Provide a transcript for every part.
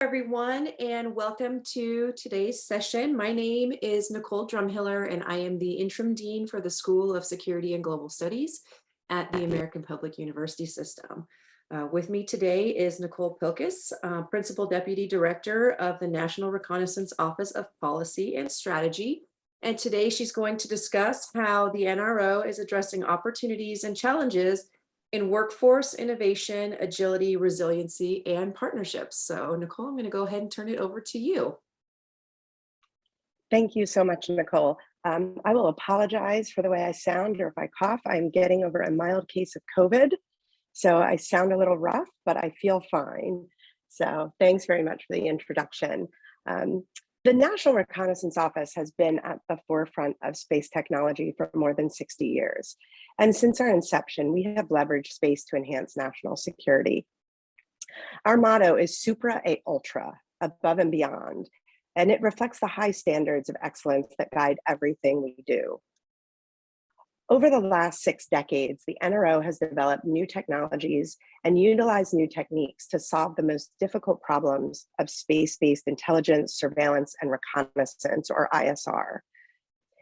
Everyone, and welcome to today's session. My name is Nicole Drumhiller, and I am the Interim Dean for the School of Security and Global Studies at the American Public University System. With me today is Nicole Pilkis, Principal Deputy Director of the National Reconnaissance Office of Policy and Strategy. And today she's going to discuss how the NRO is addressing opportunities and challenges in workforce innovation, agility, resiliency, and partnerships. So Nicole, I'm going to go ahead and turn it over to you. Thank you so much, Nicole. I will apologize for the way I sound or if I cough. I'm getting over a mild case of COVID, so I sound a little rough, but I feel fine. So thanks very much for the introduction. The National Reconnaissance Office has been at the forefront of space technology for more than 60 years. And since our inception, we have leveraged space to enhance national security. Our motto is Supra et Ultra, above and beyond, and it reflects the high standards of excellence that guide everything we do. Over the last 6 decades, the NRO has developed new technologies and utilized new techniques to solve the most difficult problems of space-based intelligence, surveillance, and reconnaissance, or ISR.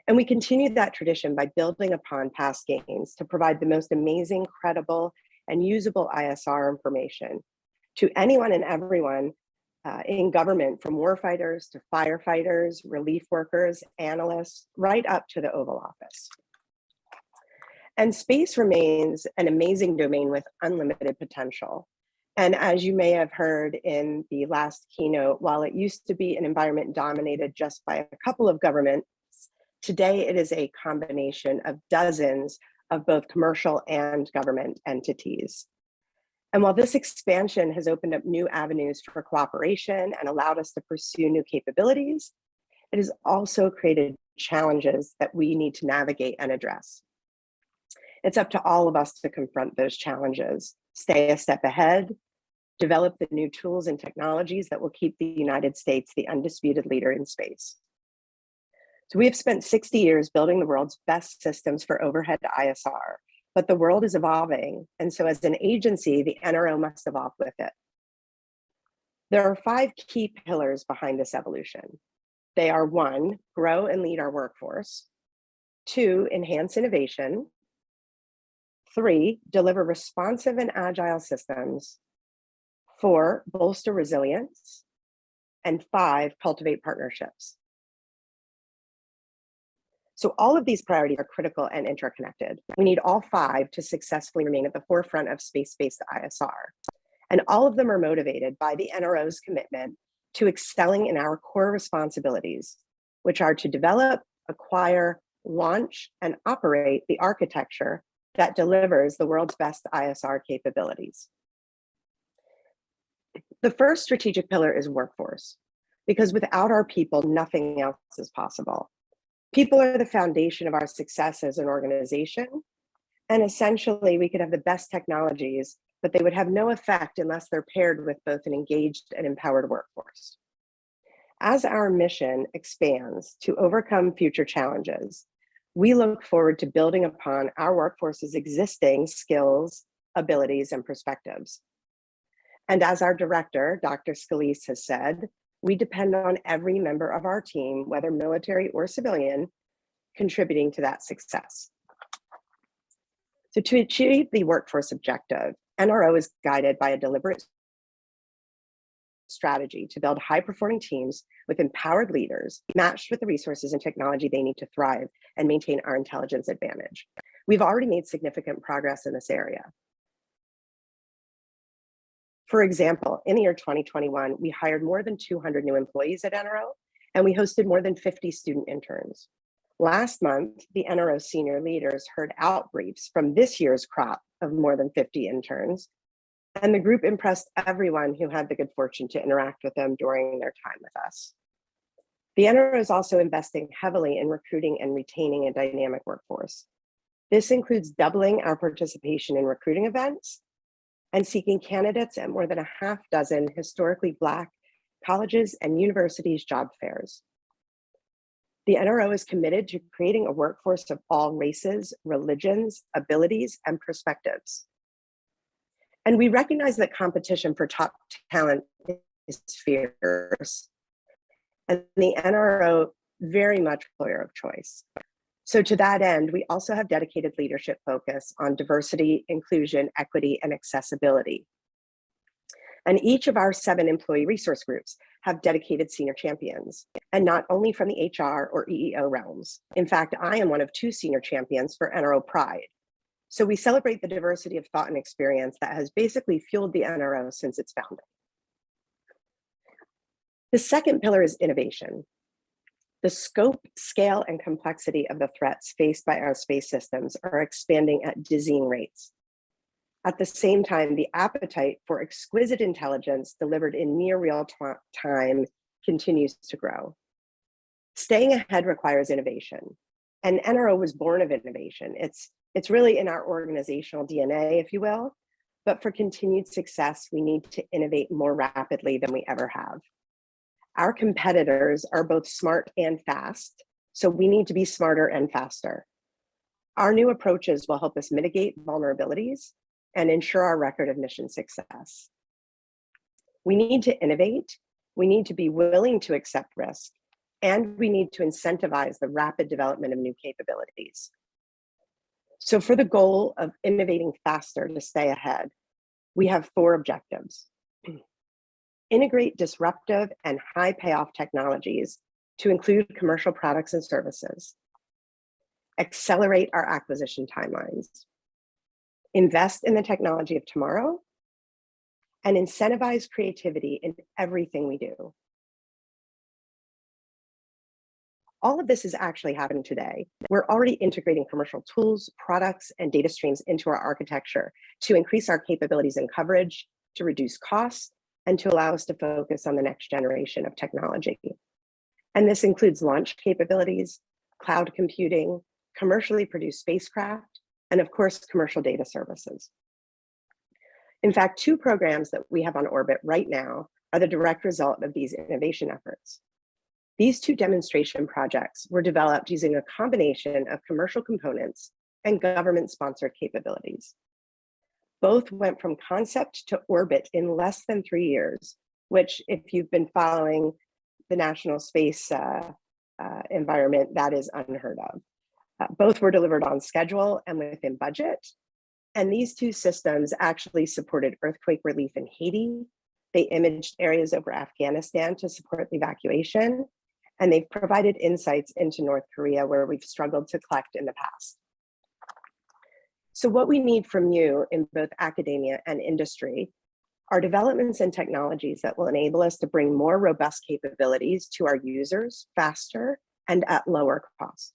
And we continue that tradition by building upon past gains to provide the most amazing, credible, and usable ISR information to anyone and everyone in government, from warfighters to firefighters, relief workers, analysts, right up to the Oval Office. And space remains an amazing domain with unlimited potential. And as you may have heard in the last keynote, while it used to be an environment dominated just by a couple of governments, today it is a combination of dozens of both commercial and government entities. And while this expansion has opened up new avenues for cooperation and allowed us to pursue new capabilities, it has also created challenges that we need to navigate and address. It's up to all of us to confront those challenges, stay a step ahead, develop the new tools and technologies that will keep the United States the undisputed leader in space. So we have spent 60 years building the world's best systems for overhead ISR, but the world is evolving. And so as an agency, the NRO must evolve with it. There are 5 key pillars behind this evolution. They are: 1, grow and lead our workforce; 2, enhance innovation; 3, deliver responsive and agile systems; 4, bolster resilience; and 5, cultivate partnerships. So all of these priorities are critical and interconnected. We need all 5 to successfully remain at the forefront of space-based ISR. And all of them are motivated by the NRO's commitment to excelling in our core responsibilities, which are to develop, acquire, launch, and operate the architecture that delivers the world's best ISR capabilities. The first strategic pillar is workforce, because without our people, nothing else is possible. People are the foundation of our success as an organization, and essentially we could have the best technologies, but they would have no effect unless they're paired with both an engaged and empowered workforce. As our mission expands to overcome future challenges, we look forward to building upon our workforce's existing skills, abilities, and perspectives. And as our director, Dr. Scalise, has said, we depend on every member of our team, whether military or civilian, contributing to that success. So to achieve the workforce objective, NRO is guided by a deliberate strategy to build high-performing teams with empowered leaders matched with the resources and technology they need to thrive and maintain our intelligence advantage. We've already made significant progress in this area. For example, in the year 2021, we hired more than 200 new employees at NRO, and we hosted more than 50 student interns. Last month, the NRO senior leaders heard outbriefs from this year's crop of more than 50 interns, and the group impressed everyone who had the good fortune to interact with them during their time with us. The NRO is also investing heavily in recruiting and retaining a dynamic workforce. This includes doubling our participation in recruiting events and seeking candidates at more than a half dozen historically Black colleges and universities job fairs. The NRO is committed to creating a workforce of all races, religions, abilities, and perspectives. And we recognize that competition for top talent is fierce, and the NRO very much employer of choice. So to that end, we also have dedicated leadership focus on diversity, inclusion, equity, and accessibility. And each of our 7 employee resource groups have dedicated senior champions, and not only from the HR or EEO realms. In fact, I am one of 2 senior champions for NRO Pride. So we celebrate the diversity of thought and experience that has basically fueled the NRO since its founding. The second pillar is innovation. The scope, scale, and complexity of the threats faced by our space systems are expanding at dizzying rates. At the same time, the appetite for exquisite intelligence delivered in near real time continues to grow. Staying ahead requires innovation, and NRO was born of innovation. It's really in our organizational DNA, if you will, but for continued success, we need to innovate more rapidly than we ever have. Our competitors are both smart and fast, so we need to be smarter and faster. Our new approaches will help us mitigate vulnerabilities and ensure our record of mission success. We need to innovate, we need to be willing to accept risk, and we need to incentivize the rapid development of new capabilities. So for the goal of innovating faster to stay ahead, we have 4 objectives. Integrate disruptive and high payoff technologies to include commercial products and services. Accelerate our acquisition timelines. Invest in the technology of tomorrow, and incentivize creativity in everything we do. All of this is actually happening today. We're already integrating commercial tools, products, and data streams into our architecture to increase our capabilities and coverage, to reduce costs, and to allow us to focus on the next generation of technology. And this includes launch capabilities, cloud computing, commercially produced spacecraft, and of course, commercial data services. In fact, 2 programs that we have on orbit right now are the direct result of these innovation efforts. These 2 demonstration projects were developed using a combination of commercial components and government-sponsored capabilities. Both went from concept to orbit in less than 3 years, which, if you've been following the national space environment, that is unheard of. Both were delivered on schedule and within budget. And these 2 systems actually supported earthquake relief in Haiti. They imaged areas over Afghanistan to support the evacuation. And they've provided insights into North Korea, where we've struggled to collect in the past. So what we need from you in both academia and industry are developments and technologies that will enable us to bring more robust capabilities to our users faster and at lower cost.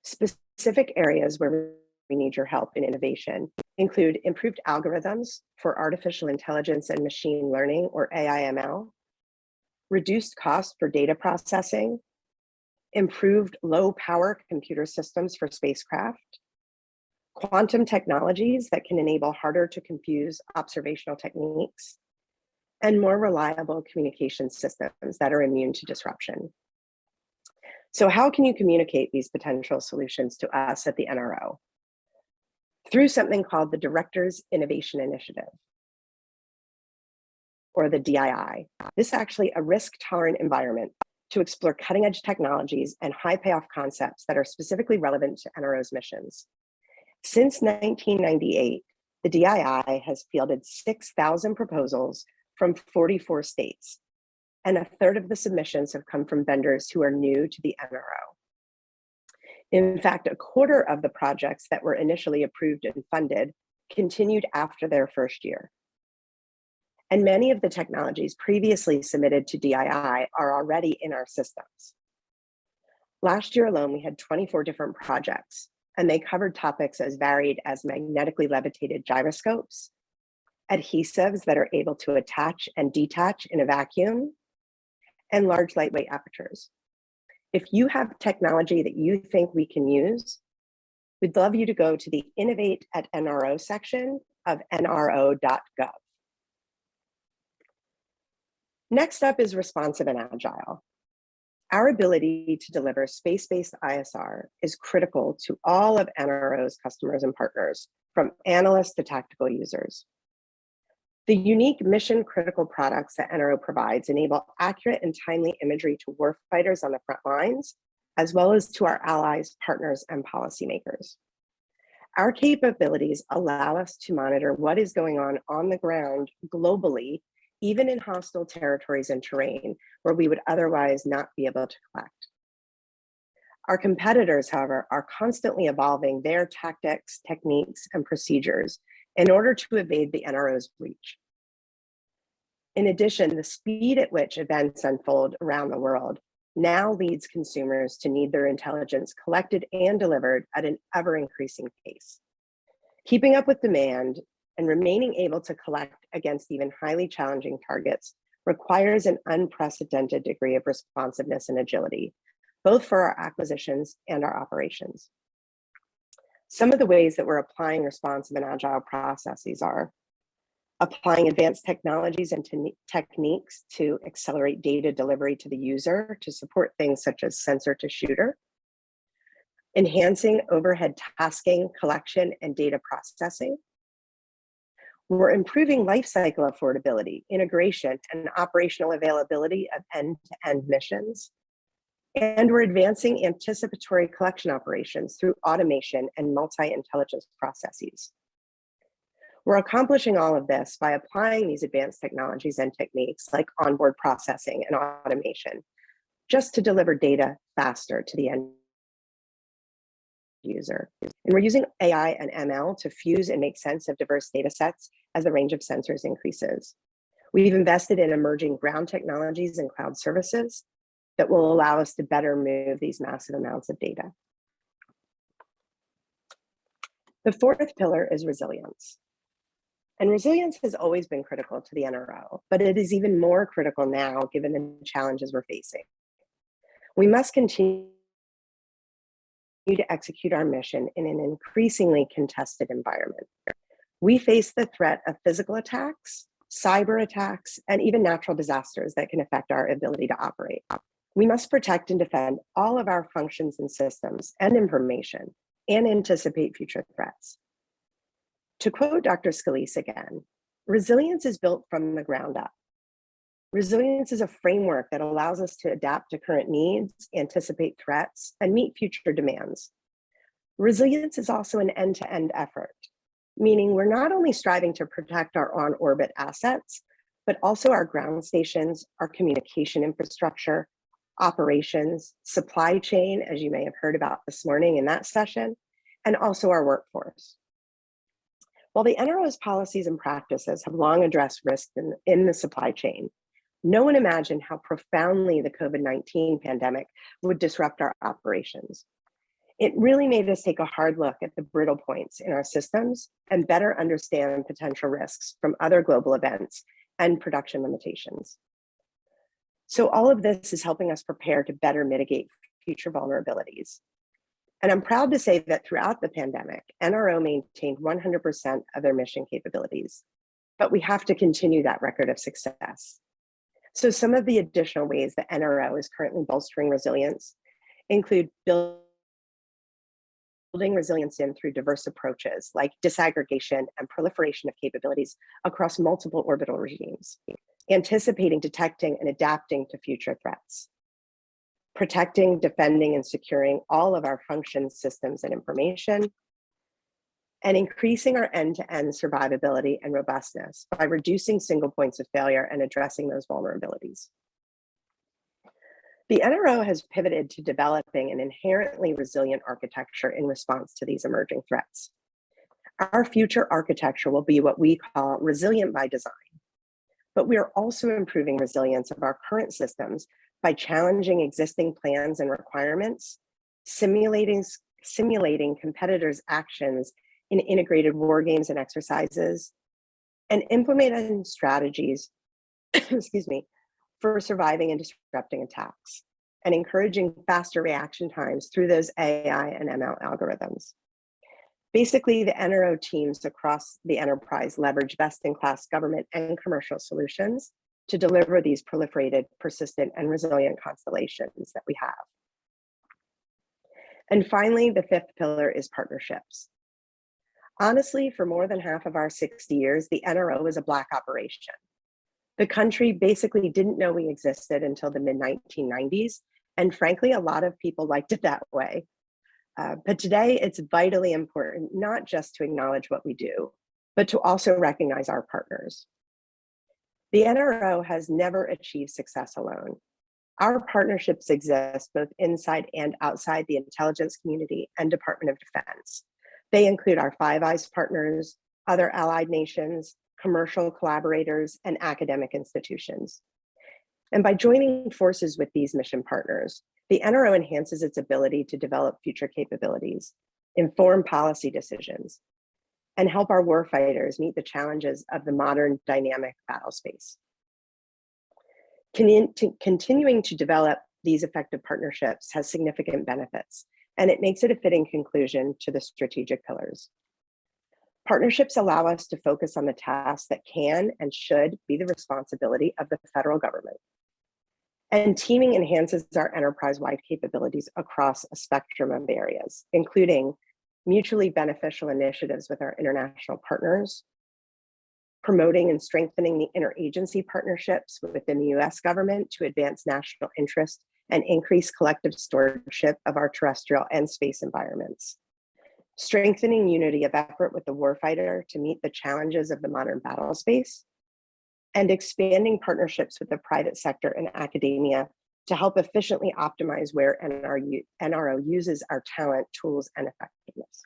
Specific areas where we need your help in innovation include improved algorithms for artificial intelligence and machine learning, or AI/ML, reduced cost for data processing, improved low power computer systems for spacecraft, quantum technologies that can enable harder to confuse observational techniques, and more reliable communication systems that are immune to disruption. So how can you communicate these potential solutions to us at the NRO? Through something called the Director's Innovation Initiative, or the DII. This is actually a risk-tolerant environment to explore cutting-edge technologies and high payoff concepts that are specifically relevant to NRO's missions. Since 1998, the DII has fielded 6,000 proposals from 44 states, and 1/3 of the submissions have come from vendors who are new to the NRO. In fact, 1/4 of the projects that were initially approved and funded continued after their first year. And many of the technologies previously submitted to DII are already in our systems. Last year alone, we had 24 different projects, and they covered topics as varied as magnetically levitated gyroscopes, adhesives that are able to attach and detach in a vacuum, and large lightweight apertures. If you have technology that you think we can use, we'd love you to go to the Innovate at NRO section of nro.gov. Next up is responsive and agile. Our ability to deliver space-based ISR is critical to all of NRO's customers and partners, from analysts to tactical users. The unique mission-critical products that NRO provides enable accurate and timely imagery to warfighters on the front lines, as well as to our allies, partners, and policymakers. Our capabilities allow us to monitor what is going on the ground globally, even in hostile territories and terrain where we would otherwise not be able to collect. Our competitors, however, are constantly evolving their tactics, techniques, and procedures in order to evade the NRO's reach. In addition, the speed at which events unfold around the world now leads consumers to need their intelligence collected and delivered at an ever-increasing pace. Keeping up with demand and remaining able to collect against even highly challenging targets requires an unprecedented degree of responsiveness and agility, both for our acquisitions and our operations. Some of the ways that we're applying responsive and agile processes are applying advanced technologies and techniques to accelerate data delivery to the user to support things such as sensor to shooter, enhancing overhead tasking, collection, and data processing. We're improving lifecycle affordability, integration, and operational availability of end-to-end missions. And we're advancing anticipatory collection operations through automation and multi-intelligence processes. We're accomplishing all of this by applying these advanced technologies and techniques like onboard processing and automation, just to deliver data faster to the end user. And we're using AI and ML to fuse and make sense of diverse data sets as the range of sensors increases. We've invested in emerging ground technologies and cloud services that will allow us to better move these massive amounts of data. The fourth pillar is resilience. And resilience has always been critical to the NRO, but it is even more critical now given the challenges we're facing. We must continue to execute our mission in an increasingly contested environment. We face the threat of physical attacks, cyber attacks, and even natural disasters that can affect our ability to operate. We must protect and defend all of our functions and systems and information and anticipate future threats. To quote Dr. Scalise again, resilience is built from the ground up. Resilience is a framework that allows us to adapt to current needs, anticipate threats, and meet future demands. Resilience is also an end-to-end effort, meaning we're not only striving to protect our on-orbit assets, but also our ground stations, our communication infrastructure, operations, supply chain, as you may have heard about this morning in that session, and also our workforce. While the NRO's policies and practices have long addressed risk in the supply chain, no one imagined how profoundly the COVID-19 pandemic would disrupt our operations. It really made us take a hard look at the brittle points in our systems and better understand potential risks from other global events and production limitations. So all of this is helping us prepare to better mitigate future vulnerabilities. And I'm proud to say that throughout the pandemic, NRO maintained 100% of their mission capabilities, but we have to continue that record of success. So some of the additional ways that NRO is currently bolstering resilience include building resilience in through diverse approaches like disaggregation and proliferation of capabilities across multiple orbital regimes, anticipating, detecting, and adapting to future threats, protecting, defending, and securing all of our functions, systems, and information, and increasing our end-to-end survivability and robustness by reducing single points of failure and addressing those vulnerabilities. The NRO has pivoted to developing an inherently resilient architecture in response to these emerging threats. Our future architecture will be what we call resilient by design, but we are also improving resilience of our current systems by challenging existing plans and requirements, simulating competitors' actions in integrated war games and exercises, and implementing strategies, excuse me, for surviving and disrupting attacks, and encouraging faster reaction times through those AI and ML algorithms. Basically, the NRO teams across the enterprise leverage best-in-class government and commercial solutions to deliver these proliferated, persistent, and resilient constellations that we have. And finally, the fifth pillar is partnerships. Honestly, for more than half of our 60 years, the NRO was a Black operation. The country basically didn't know we existed until the mid 1990s. And frankly, a lot of people liked it that way. But today, it's vitally important not just to acknowledge what we do, but to also recognize our partners. The NRO has never achieved success alone. Our partnerships exist both inside and outside the intelligence community and Department of Defense. They include our Five Eyes partners, other allied nations, commercial collaborators, and academic institutions. And by joining forces with these mission partners, the NRO enhances its ability to develop future capabilities, inform policy decisions, and help our warfighters meet the challenges of the modern dynamic battle space. Continuing to develop these effective partnerships has significant benefits, and it makes it a fitting conclusion to the strategic pillars. Partnerships allow us to focus on the tasks that can and should be the responsibility of the federal government. And teaming enhances our enterprise-wide capabilities across a spectrum of areas, including mutually beneficial initiatives with our international partners, promoting and strengthening the interagency partnerships within the US government to advance national interest and increase collective stewardship of our terrestrial and space environments, strengthening unity of effort with the warfighter to meet the challenges of the modern battle space, and expanding partnerships with the private sector and academia to help efficiently optimize where NRO uses our talent, tools, and effectiveness.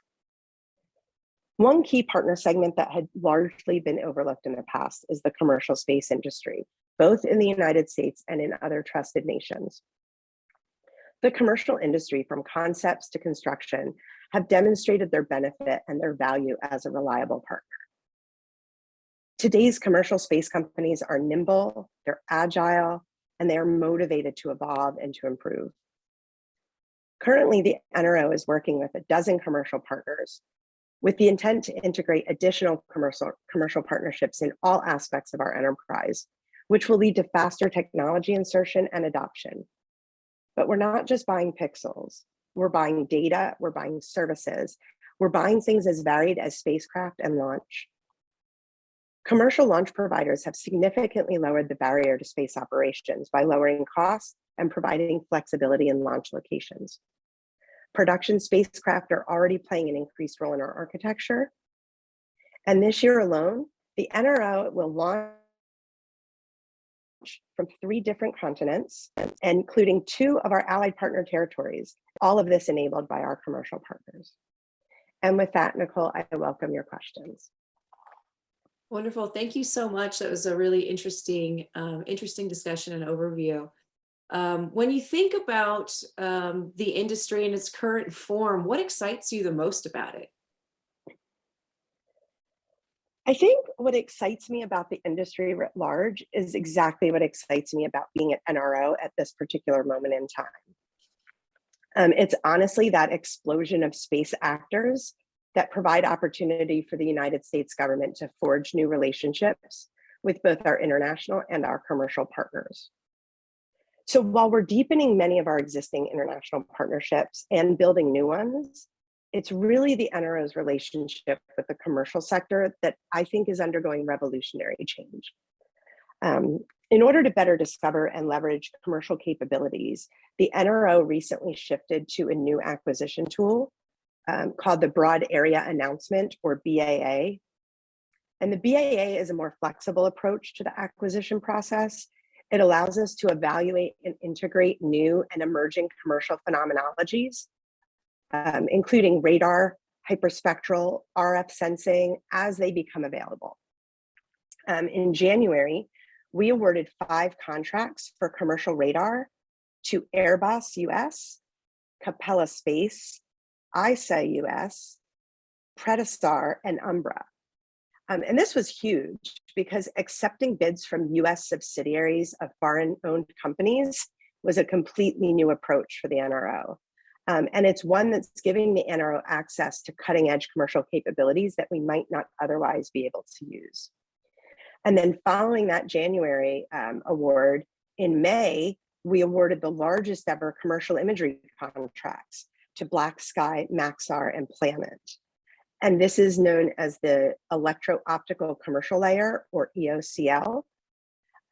One key partner segment that had largely been overlooked in the past is the commercial space industry, both in the United States and in other trusted nations. The commercial industry, from concepts to construction, have demonstrated their benefit and their value as a reliable partner. Today's commercial space companies are nimble, they're agile, and they are motivated to evolve and to improve. Currently, the NRO is working with a dozen commercial partners with the intent to integrate additional commercial partnerships in all aspects of our enterprise, which will lead to faster technology insertion and adoption. But we're not just buying pixels, we're buying data, we're buying services, we're buying things as varied as spacecraft and launch. Commercial launch providers have significantly lowered the barrier to space operations by lowering costs and providing flexibility in launch locations. Production spacecraft are already playing an increased role in our architecture. And this year alone, the NRO will launch from 3 different continents, including 2 of our allied partner territories, all of this enabled by our commercial partners. And with that, Nicole, I welcome your questions. Wonderful. Thank you so much. That was a really interesting discussion and overview. When you think about the industry in its current form, what excites you the most about it? I think what excites me about the industry writ large is exactly what excites me about being at NRO at this particular moment in time. It's honestly that explosion of space actors that provide opportunity for the United States government to forge new relationships with both our international and our commercial partners. So while we're deepening many of our existing international partnerships and building new ones, it's really the NRO's relationship with the commercial sector that I think is undergoing revolutionary change. In order to better discover and leverage commercial capabilities, the NRO recently shifted to a new acquisition tool called the Broad Area Announcement, or BAA. And the BAA is a more flexible approach to the acquisition process. It allows us to evaluate and integrate new and emerging commercial phenomenologies, including radar, hyperspectral, RF sensing, as they become available. In January, we awarded 5 contracts for commercial radar to Airbus US, Capella Space, ISA US, Predistar, and Umbra. And this was huge because accepting bids from US subsidiaries of foreign-owned companies was a completely new approach for the NRO. And it's one that's giving the NRO access to cutting-edge commercial capabilities that we might not otherwise be able to use. And then following that January award, in May, we awarded the largest ever commercial imagery contracts to Black Sky, Maxar, and Planet. And this is known as the electro-optical commercial layer, or EOCL.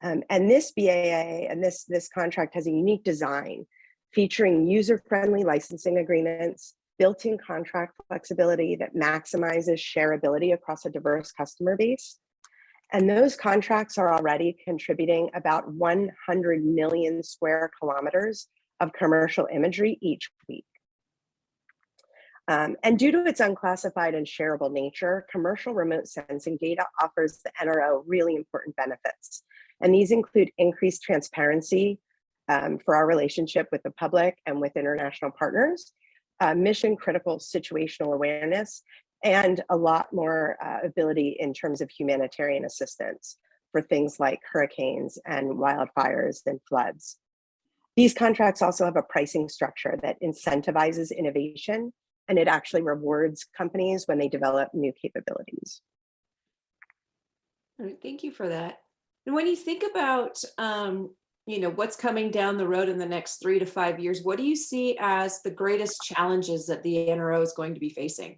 And this BAA and this contract has a unique design featuring user-friendly licensing agreements, built-in contract flexibility that maximizes shareability across a diverse customer base. And those contracts are already contributing about 100 million square kilometers of commercial imagery each week. And due to its unclassified and shareable nature, commercial remote sensing data offers the NRO really important benefits. And these include increased transparency for our relationship with the public and with international partners, mission critical situational awareness, and a lot more ability in terms of humanitarian assistance for things like hurricanes and wildfires and floods. These contracts also have a pricing structure that incentivizes innovation, and it actually rewards companies when they develop new capabilities. All right, thank you for that. And when you think about, what's coming down the road in the next 3 to 5 years, what do you see as the greatest challenges that the NRO is going to be facing?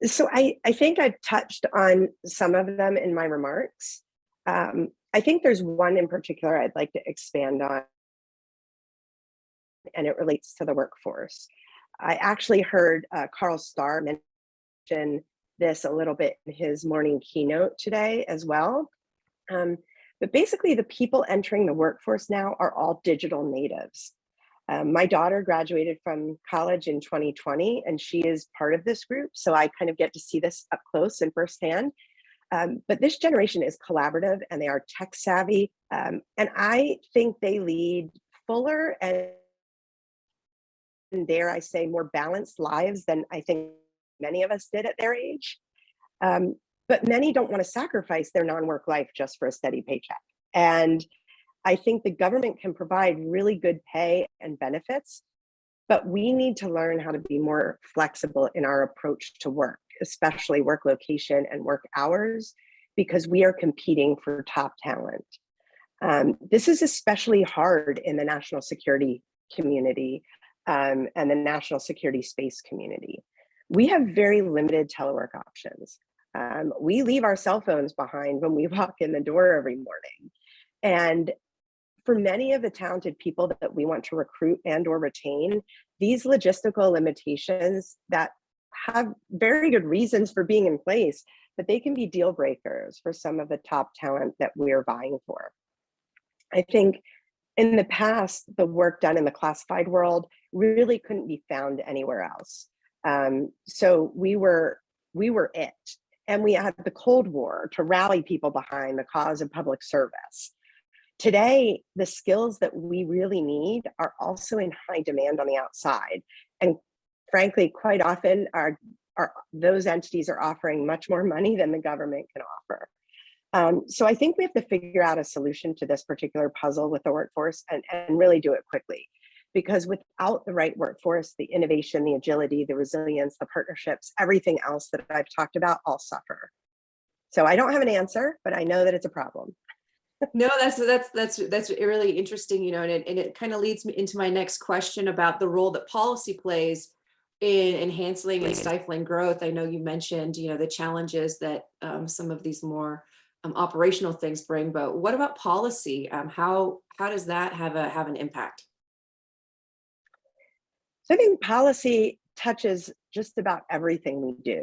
So I think I've touched on some of them in my remarks. I think there's one in particular I'd like to expand on, and it relates to the workforce. I actually heard Carl Starr mention this a little bit in his morning keynote today as well. But basically, the people entering the workforce now are all digital natives. My daughter graduated from college in 2020, and she is part of this group. So I kind of get to see this up close and firsthand. But this generation is collaborative and they are tech savvy. And I think they lead fuller and, dare I say, more balanced lives than I think many of us did at their age. But many don't want to sacrifice their non-work life just for a steady paycheck. And I think the government can provide really good pay and benefits, but we need to learn how to be more flexible in our approach to work, especially work location and work hours, because we are competing for top talent. This is especially hard in the national security community and the national security space community. We have very limited telework options. We leave our cell phones behind when we walk in the door every morning. And for many of the talented people that we want to recruit and or retain, these logistical limitations that have very good reasons for being in place, but they can be deal breakers for some of the top talent that we're vying for. I think in the past, the work done in the classified world really couldn't be found anywhere else. So we were it. And we had the Cold War to rally people behind the cause of public service. Today, the skills that we really need are also in high demand on the outside. And frankly, quite often those entities are offering much more money than the government can offer. So I think we have to figure out a solution to this particular puzzle with the workforce and really do it quickly. Because without the right workforce, the innovation, the agility, the resilience, the partnerships, everything else that I've talked about all suffer. So I don't have an answer, but I know that it's a problem. No, that's really interesting, and it kind of leads me into my next question about the role that policy plays in enhancing and stifling growth. I know you mentioned, the challenges that some of these more operational things bring, but what about policy? How does that have an impact? So I think policy touches just about everything we do.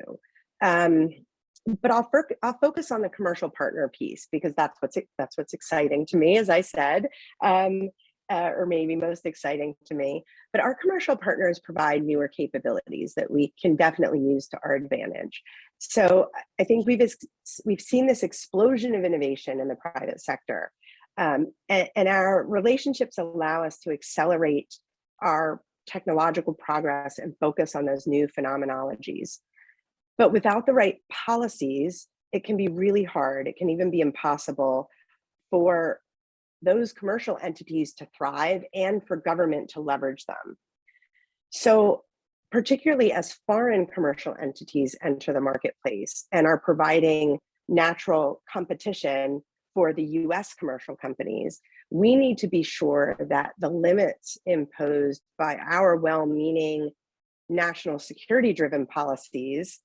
But I'll focus on the commercial partner piece because that's what's exciting to me, as I said, or maybe most exciting to me. But our commercial partners provide newer capabilities that we can definitely use to our advantage. So I think we've seen this explosion of innovation in the private sector, and our relationships allow us to accelerate our technological progress and focus on those new phenomenologies. But without the right policies, it can be really hard. It can even be impossible for those commercial entities to thrive and for government to leverage them. So particularly as foreign commercial entities enter the marketplace and are providing natural competition for the US commercial companies, we need to be sure that the limits imposed by our well-meaning national security driven policies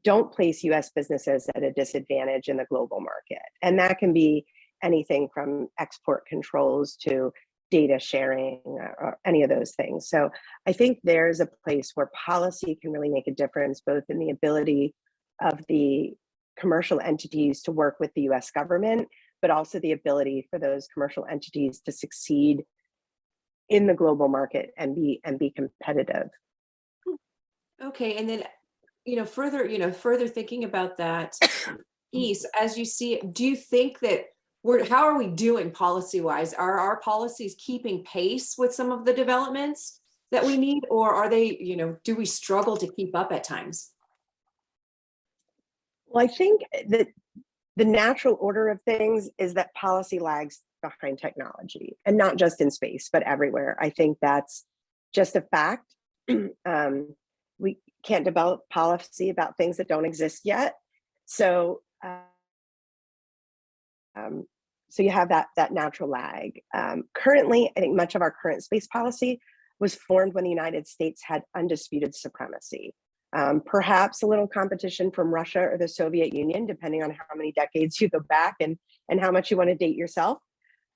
don't place US businesses at a disadvantage in the global market. And that can be anything from export controls to data sharing or any of those things. So I think there's a place where policy can really make a difference, both in the ability of the commercial entities to work with the US government, but also the ability for those commercial entities to succeed in the global market and be competitive. Okay, and then further thinking about that piece, as you see it, do you think that how are we doing policy wise? Are our policies keeping pace with some of the developments that we need, or are they, do we struggle to keep up at times? Well, I think that the natural order of things is that policy lags behind technology, and not just in space, but everywhere. I think that's just a fact. We can't develop policy about things that don't exist yet. So, so you have that natural lag. Currently, I think much of our current space policy was formed when the United States had undisputed supremacy. Perhaps a little competition from Russia or the Soviet Union, depending on how many decades you go back and how much you want to date yourself.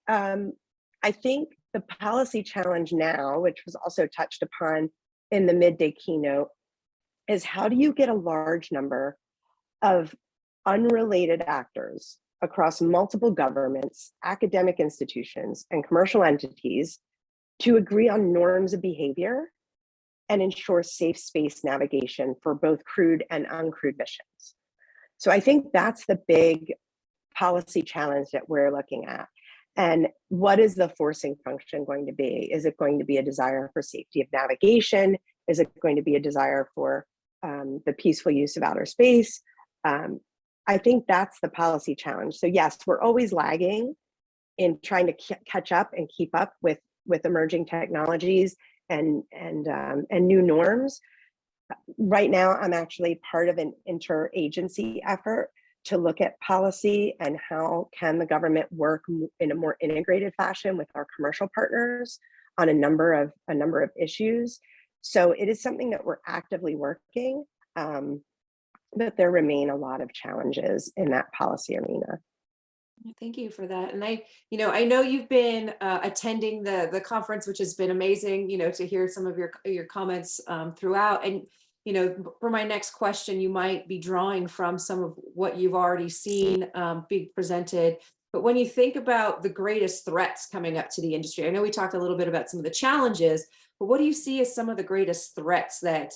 I think the policy challenge now, which was also touched upon in the midday keynote, is how do you get a large number of unrelated actors across multiple governments, academic institutions, and commercial entities to agree on norms of behavior and ensure safe space navigation for both crewed and uncrewed missions. So I think that's the big policy challenge that we're looking at. And what is the forcing function going to be? Is it going to be a desire for safety of navigation? Is it going to be a desire for the peaceful use of outer space? I think that's the policy challenge. So yes, we're always lagging in trying to catch up and keep up with emerging technologies and new norms. Right now, I'm actually part of an interagency effort to look at policy and how can the government work in a more integrated fashion with our commercial partners on a number of issues. So it is something that we're actively working, but there remain a lot of challenges in that policy arena. Thank you for that. And I know you've been attending the conference, which has been amazing, to hear some of your comments throughout. And, for my next question, you might be drawing from some of what you've already seen being presented. But when you think about the greatest threats coming up to the industry, I know we talked a little bit about some of the challenges, but what do you see as some of the greatest threats that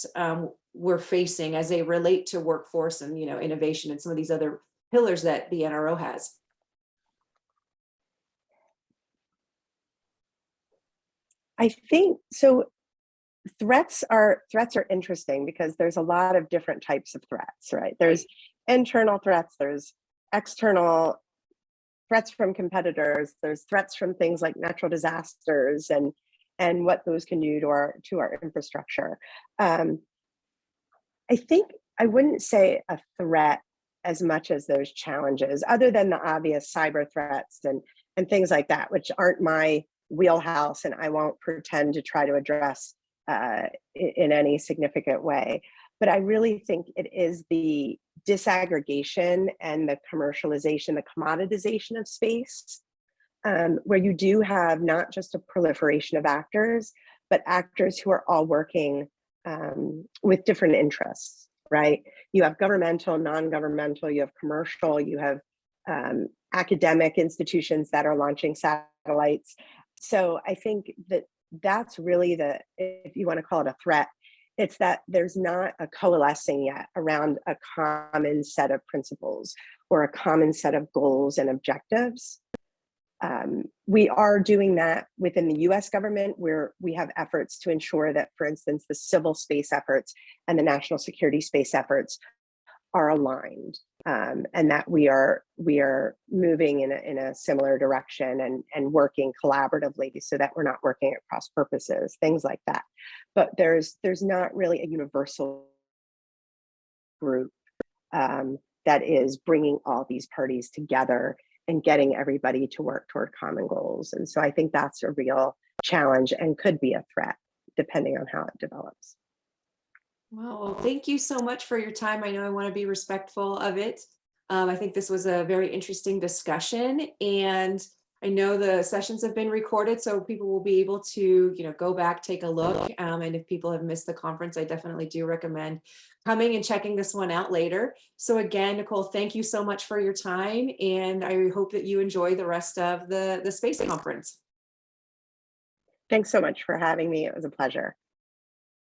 we're facing as they relate to workforce and, innovation and some of these other pillars that the NRO has? I think so. Threats are interesting because there's a lot of different types of threats, right? There's internal threats, there's external threats from competitors, there's threats from things like natural disasters and what those can do to our infrastructure. I think I wouldn't say a threat as much as those challenges, other than the obvious cyber threats and things like that, which aren't my wheelhouse, and I won't pretend to try to address in any significant way. But I really think it is the disaggregation and the commercialization, the commoditization of space, where you do have not just a proliferation of actors, but actors who are all working with different interests, right? You have governmental, non-governmental, you have commercial, you have academic institutions that are launching satellites. So I think that that's really if you want to call it a threat, it's that there's not a coalescing yet around a common set of principles or a common set of goals and objectives. We are doing that within the US government, where we have efforts to ensure that, for instance, the civil space efforts and the national security space efforts are aligned, and that we are moving in a similar direction and working collaboratively so that we're not working at cross purposes, things like that. But there's not really a universal group that is bringing all these parties together and getting everybody to work toward common goals. And so I think that's a real challenge and could be a threat depending on how it develops. Well, thank you so much for your time. I know I want to be respectful of it. I think this was a very interesting discussion, and I know the sessions have been recorded, so people will be able to, go back, take a look. And if people have missed the conference, I definitely do recommend coming and checking this one out later. So again, Nicole, thank you so much for your time, and I hope that you enjoy the rest of the space conference. Thanks so much for having me. It was a pleasure.